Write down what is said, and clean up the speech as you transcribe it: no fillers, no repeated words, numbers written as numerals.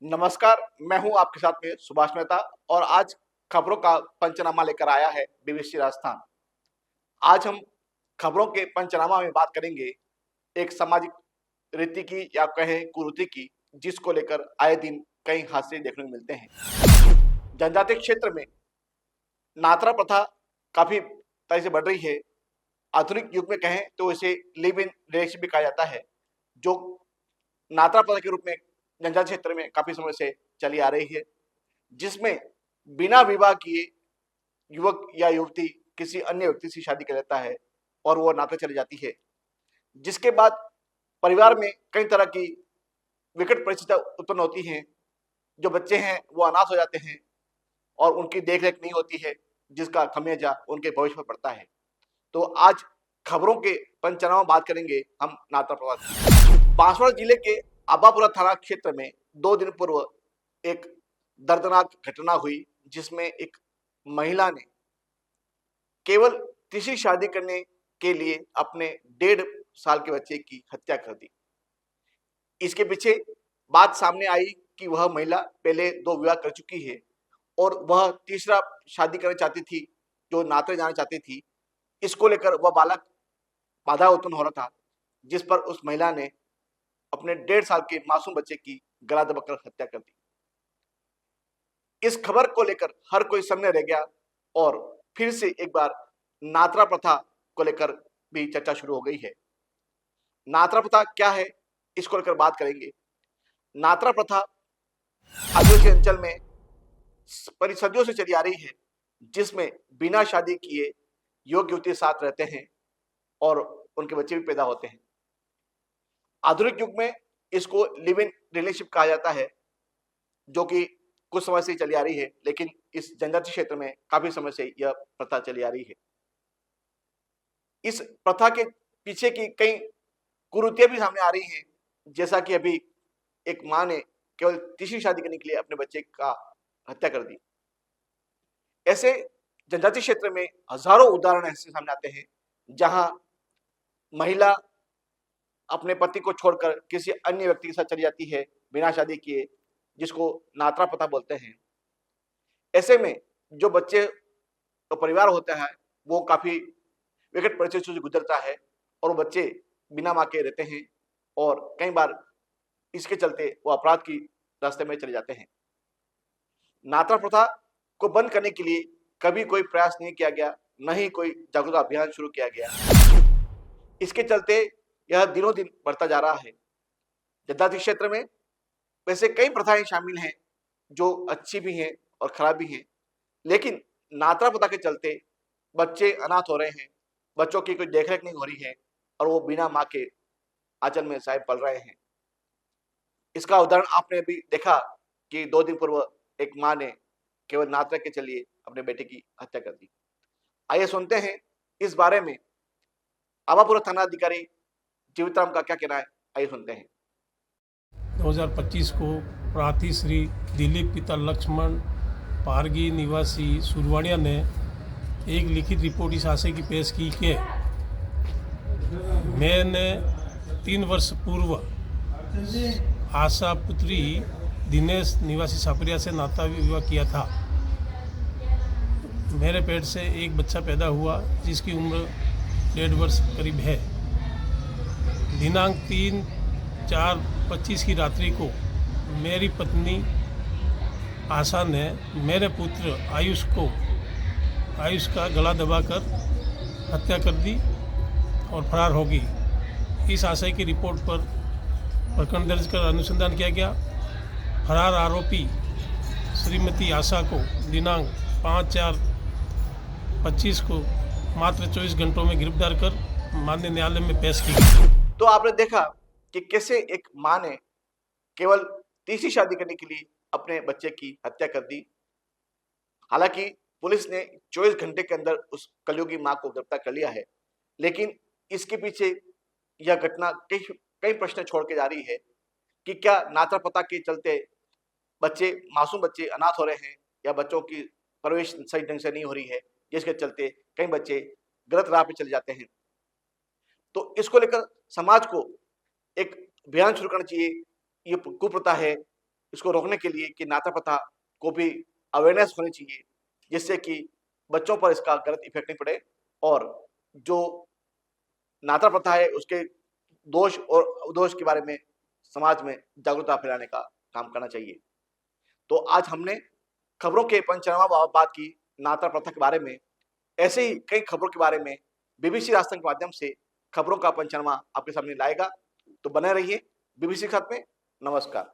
नमस्कार, मैं हूं आपके साथ में सुभाष मेहता और आज खबरों का पंचनामा लेकर आया है बीबीसी राजस्थान। आज हम खबरों के पंचनामा में बात करेंगे एक सामाजिक रीति की या कहें कुरीति की, जिसको लेकर आए दिन कई हादसे देखने को मिलते हैं। जनजातीय क्षेत्र में नाथरा प्रथा काफी तेजी से बढ़ रही है। आधुनिक युग में कहें तो इसे लिव इन रिलेशनशिप भी कहा जाता है, जो नाथरा प्रथा के रूप में जनजातीय क्षेत्र में काफी समय से चली आ रही है, जिसमें बिना विवाह किए युवक या युवती किसी अन्य व्यक्ति से शादी कर लेता है और वो नाते चली जाती है, जिसके बाद परिवार में कई तरह की विकट परिस्थितियां उत्पन्न होती हैं। जो बच्चे हैं वो अनाथ हो जाते हैं और उनकी देखरेख नहीं होती है, जिसका खमियाजा उनके भविष्य पर पड़ता है। तो आज खबरों के पंचनामा में बात करेंगे हम नाथरा प्रथा की। बांसवाड़ा जिले के आबापुरा थाना क्षेत्र में 2 दिन पूर्व एक दर्दनाक घटना हुई, जिसमें एक महिला ने केवल तीसरी शादी करने के लिए अपने 1.5 साल के बच्चे की हत्या कर दी। इसके पीछे बात सामने आई कि वह महिला पहले 2 विवाह कर चुकी है और वह तीसरा शादी करना चाहती थी, जो नाते जाना चाहती थी। इसको लेकर वह बालक बाधा उत्पन्न हो रहा था, जिस पर उस महिला ने अपने 1.5 साल के मासूम बच्चे की गला दबाकर हत्या कर दी। इस खबर को लेकर हर कोई सामने रह गया और फिर से एक बार नाथरा प्रथा को लेकर भी चर्चा शुरू हो गई है। नाथरा प्रथा क्या है, इसको लेकर बात करेंगे। नाथरा प्रथा आदिवासी अंचल में सदियों से चली आ रही है, जिसमें बिना शादी किए युवक युवती साथ रहते हैं और उनके बच्चे भी पैदा होते हैं। आधुनिक युग में इसको लिव इन रिलेशनशिप कहा जाता है, जो कि कुछ समय से चली आ रही है, लेकिन इस जनजातीय क्षेत्र में काफी समय से यह प्रथा चली आ रही है। इस प्रथा के पीछे की कई कुरीतियां भी सामने आ रही हैं, जैसा कि अभी एक मां ने केवल तीसरी शादी करने के लिए अपने बच्चे का हत्या कर दी। ऐसे जनजातीय क्षेत्र में हजारों उदाहरण ऐसे सामने आते हैं, जहां महिला अपने पति को छोड़कर किसी अन्य व्यक्ति के साथ चली जाती है बिना शादी किए, जिसको नाथरा प्रथा बोलते हैं। ऐसे में जो बच्चे तो परिवार होता है वो काफी विकट परिस्थितियों से गुजरता है और वो बच्चे बिना मां के रहते हैं और कई बार इसके चलते वो अपराध की रास्ते में चले जाते हैं। नाथरा प्रथा को बंद करने के लिए कभी कोई प्रयास नहीं किया गया, न ही कोई जागरूकता अभियान शुरू किया गया। इसके चलते यह दिनों दिन बढ़ता जा रहा है। जनजातीय क्षेत्र में वैसे कई प्रथाएं शामिल हैं, जो अच्छी भी हैं और खराब भी हैं, लेकिन नाथरा प्रथा के चलते बच्चे अनाथ हो रहे हैं, बच्चों की कोई देखरेख नहीं हो रही है और वो बिना मां के आंचल में शायद पल रहे हैं। इसका उदाहरण आपने अभी देखा कि 2 दिन पूर्व एक मां ने केवल नाथरा के चलिए अपने बेटे की हत्या कर दी। आइए सुनते हैं इस बारे में आबापुरा थाना अधिकारी जीवितराम का क्या कहना है। आइए सुनते हैं। 2025 को प्रार्थी श्री दिलीप पिता लक्ष्मण पारगी निवासी सुरवाड़िया ने एक लिखित रिपोर्ट इस आशय की पेश की कि मैंने 3 वर्ष पूर्व आशा पुत्री दिनेश निवासी सापरिया से नाता विवाह किया था। मेरे पेट से एक बच्चा पैदा हुआ, जिसकी उम्र 1.5 वर्ष करीब है। दिनांक 3/4/25 की रात्रि को मेरी पत्नी आशा ने मेरे पुत्र आयुष का गला दबाकर हत्या कर दी और फरार हो गई। इस आशय की रिपोर्ट पर प्रकरण दर्ज कर अनुसंधान किया गया। फरार आरोपी श्रीमती आशा को दिनांक 5/4/25 को मात्र 24 घंटों में गिरफ्तार कर माननीय न्यायालय में पेश की गई। तो आपने देखा कि कैसे एक मां ने केवल तीसरी शादी करने के लिए अपने बच्चे की हत्या कर दी। हालांकि पुलिस ने 24 घंटे के अंदर उस कलयुगी मां को गिरफ्तार कर लिया है, लेकिन इसके पीछे यह घटना कई प्रश्न छोड़ के जा रही है कि क्या नाथरा प्रथा के चलते मासूम बच्चे अनाथ हो रहे हैं या बच्चों की परवरिश सही ढंग से नहीं हो रही है, जिसके चलते कई बच्चे गलत राह पे चले जाते हैं। तो इसको लेकर समाज को एक अभियान शुरू करना चाहिए। ये कुप्रथा है, इसको रोकने के लिए कि नाता प्रथा को भी अवेयरनेस होनी चाहिए, जिससे कि बच्चों पर इसका गलत इफेक्ट नहीं पड़े और जो नाता प्रथा है उसके दोष और दोष के बारे में समाज में जागरूकता फैलाने का काम करना चाहिए। तो आज हमने खबरों के पंचनामा बात की नाता प्रथा के बारे में। ऐसे ही कई खबरों के बारे में बीबीसी राजस्थान के माध्यम से खबरों का पंचनामा आपके सामने लाएगा। तो बने रहिए बीबीसी के साथ में। नमस्कार।